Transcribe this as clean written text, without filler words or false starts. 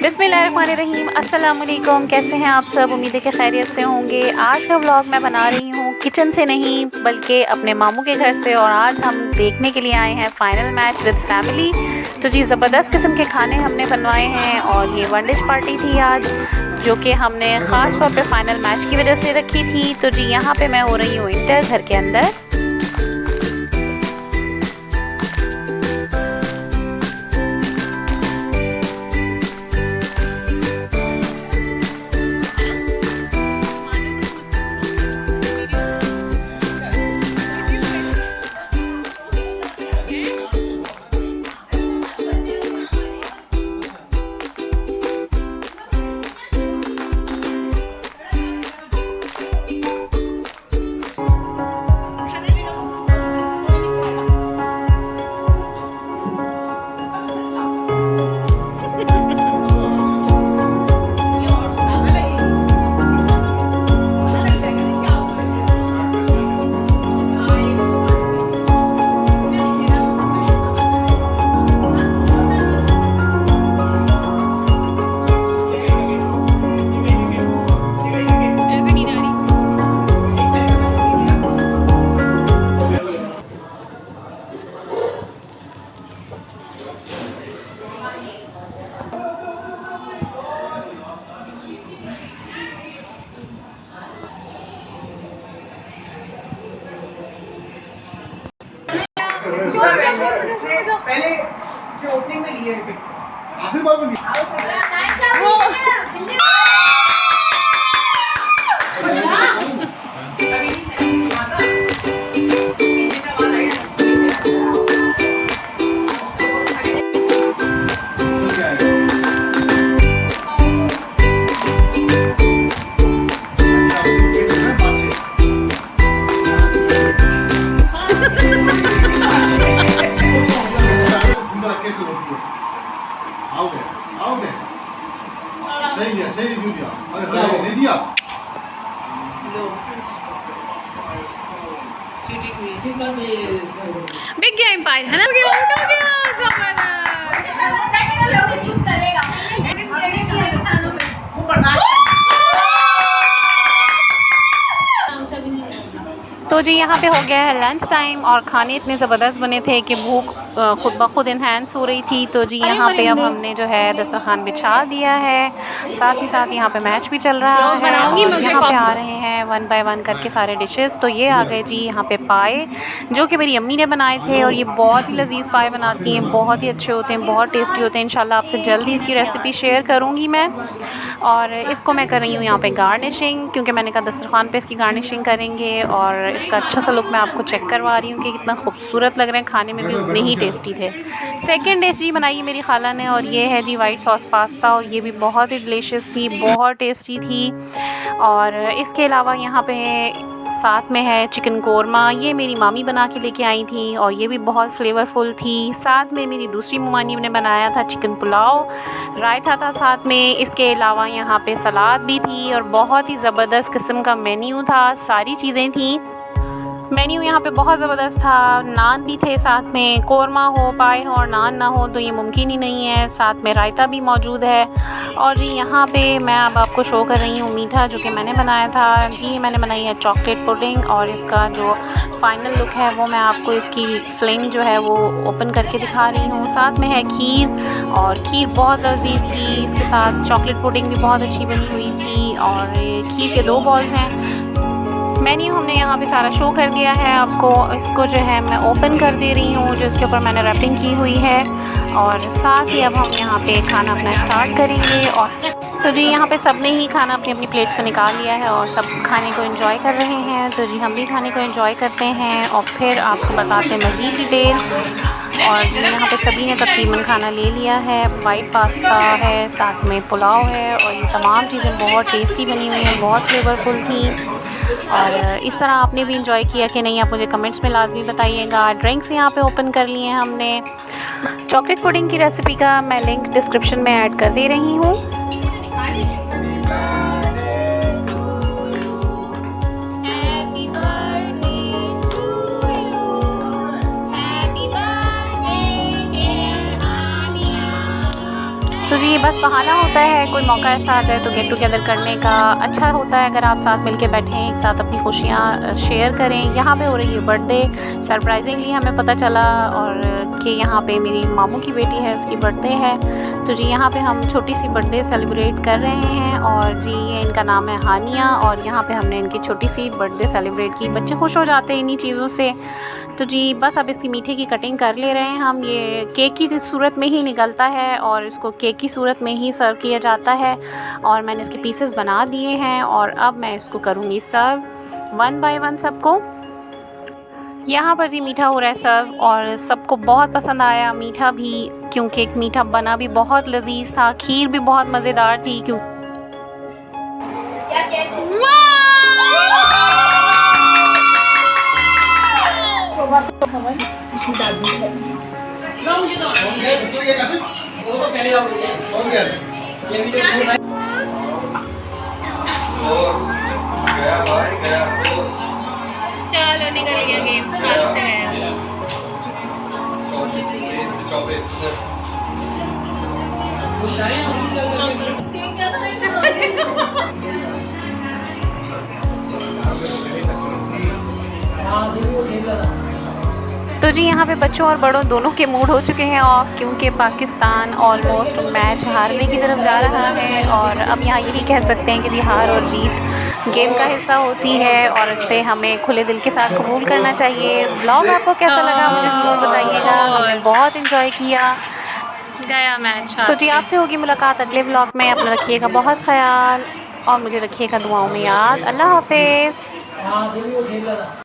बिस्मिल्लाहिर्रहमानिर्रहीम। अस्सलाम वालेकुम। कैसे हैं आप सब? उम्मीद है कि खैरियत से होंगे। आज का व्लॉग मैं बना रही हूँ किचन से नहीं बल्कि अपने मामू के घर से, और आज हम देखने के लिए आए हैं फ़ाइनल मैच विद फैमिली। तो जी ज़बरदस्त किस्म के खाने हमने बनवाए हैं और ये वन डिश पार्टी थी आज, जो कि हमने ख़ास तौर पे फ़ाइनल मैच की वजह से रखी थी। तो जी यहाँ पे मैं हो रही हूँ इंटर घर के अंदर। पहले से ओपनिंग में लिए आखिरी बार में सही रिव्यू दिया। अरे नहीं दिया। बिग गेम एम्पायर है ना? आउट हो गया। तो जी यहाँ पे हो गया है लंच टाइम और खाने इतने ज़बरदस्त बने थे कि भूख खुद ब खुद इन्हेंस हो रही थी। तो जी यहाँ पे अब हमने जो है दस्तरखान बिछा दिया है, साथ ही साथ यहाँ पे मैच भी चल रहा है और यहाँ पे आ रहे हैं वन बाय वन करके सारे डिशेस। तो ये आ गए जी यहाँ पे पाए, जो कि मेरी अम्मी ने बनाए थे और ये बहुत ही लजीज़ पाए बनाती हैं, बहुत ही अच्छे होते हैं, बहुत टेस्टी होते हैं। इंशाल्लाह आपसे जल्दी इसकी रेसिपी शेयर करूँगी मैं। और इसको मैं कर रही हूँ यहाँ पे गार्निशिंग, क्योंकि मैंने कहा दस्तरखान पे इसकी गार्निशिंग करेंगे। और इसका अच्छा सा लुक मैं आपको चेक करवा रही हूँ कि कितना खूबसूरत लग रहे हैं, खाने में भी उतने ही टेस्टी थे। सेकंड डिश जी बनाई मेरी खाला ने और ये है जी वाइट सॉस पास्ता, और ये भी बहुत ही डिलीशियस थी, बहुत टेस्टी थी। और इसके अलावा यहाँ पे साथ में है चिकन कोरमा, ये मेरी मामी बना के लेके आई थी और ये भी बहुत फ्लेवरफुल थी। साथ में मेरी दूसरी ममानी ने बनाया था चिकन पुलाव, रायता था साथ में। इसके अलावा यहाँ पे सलाद भी थी और बहुत ही ज़बरदस्त किस्म का मेन्यू था, सारी चीज़ें थी। मेन्यू यहाँ पे बहुत ज़बरदस्त था, नान भी थे साथ में। कोरमा हो, पाए हो और नान ना हो तो ये मुमकिन ही नहीं है। साथ में रायता भी मौजूद है। और जी यहाँ पे मैं अब आपको शो कर रही हूँ मीठा, जो कि मैंने बनाया था। जी मैंने बनाई है चॉकलेट पुडिंग और इसका जो फाइनल लुक है वो मैं आपको इसकी फ्लेम जो है वो ओपन करके दिखा रही हूँ। साथ में है खीर, और खीर बहुत लजीज थी। इसके साथ चॉकलेट पुडिंग भी बहुत अच्छी बनी हुई थी और खीर के 2 बॉल्स हैं। मेन्यू हमने यहाँ पे सारा शो कर दिया है आपको। इसको जो है मैं ओपन कर दे रही हूँ, जो इसके ऊपर मैंने रैपिंग की हुई है। और साथ ही अब हम यहाँ पे खाना अपना स्टार्ट करेंगे। और तो जी यहाँ पे सब ने ही खाना अपनी अपनी प्लेट्स में निकाल लिया है और सब खाने को एंजॉय कर रहे हैं। तो जी हम भी खाने को एंजॉय करते हैं और फिर आपको बताते हैं मज़ीद डिटेल्स। और जी यहाँ पे सभी ने तकरीबन खाना ले लिया है। वाइट पास्ता है, साथ में पुलाव है और ये तमाम चीज़ें बहुत टेस्टी बनी हुई हैं, बहुत फ्लेवरफुल थी। और इस तरह आपने भी इंजॉय किया कि नहीं, आप मुझे कमेंट्स में लाजमी बताइएगा। ड्रिंक्स यहाँ पे ओपन कर लिए हैं हमने। चॉकलेट पुडिंग की रेसिपी का मैं लिंक डिस्क्रिप्शन में ऐड कर दे रही हूँ। तो जी जी बस बहाना होता है, कोई मौका ऐसा आ जाए तो गेट टुगेदर करने का। अच्छा होता है अगर आप साथ मिलके बैठें, एक साथ अपनी खुशियाँ शेयर करें। यहाँ पे हो रही है बर्थडे, सरप्राइजिंगली हमें पता चला और कि यहाँ पे मेरी मामू की बेटी है, उसकी बर्थडे है। तो जी यहाँ पे हम छोटी सी बर्थडे सेलिब्रेट कर रहे हैं और जी ये इनका नाम है हानिया और यहाँ पे हमने इनकी छोटी सी बर्थडे सेलिब्रेट की। बच्चे खुश हो जाते हैं इन्हीं चीज़ों से। तो जी बस अब इसकी मीठे की कटिंग कर ले रहे हैं हम। ये केक की सूरत में ही निकलता है और इसको केक की सूरत में ही सर्व किया जाता है और मैंने इसके पीसेस बना दिए हैं और अब मैं इसको करूँगी सर्व 1 बाय 1 सबको। यहाँ पर जी मीठा हो रहा है सर्व और सबको बहुत पसंद आया मीठा भी, क्योंकि मीठा बना भी बहुत लजीज था, खीर भी बहुत मज़ेदार थी। क्यों चलो निकल गया गेम, हाथ से गया। तो जी यहाँ पे बच्चों और बड़ों दोनों के मूड हो चुके हैं ऑफ, क्योंकि पाकिस्तान ऑलमोस्ट मैच हारने की तरफ जा रहा है और अब यहाँ यही कह सकते हैं कि जी हार और जीत गेम का हिस्सा होती है और इसे हमें खुले दिल के साथ कबूल करना चाहिए। व्लॉग आपको कैसा लगा मुझे ज़रूर बताइएगा, हमने बहुत इंजॉय किया गया मैच। तो जी आपसे होगी मुलाकात अगले व्लॉग में। अपना रखिएगा बहुत ख्याल और मुझे रखिएगा दुआओं में याद। अल्लाह हाफिज़।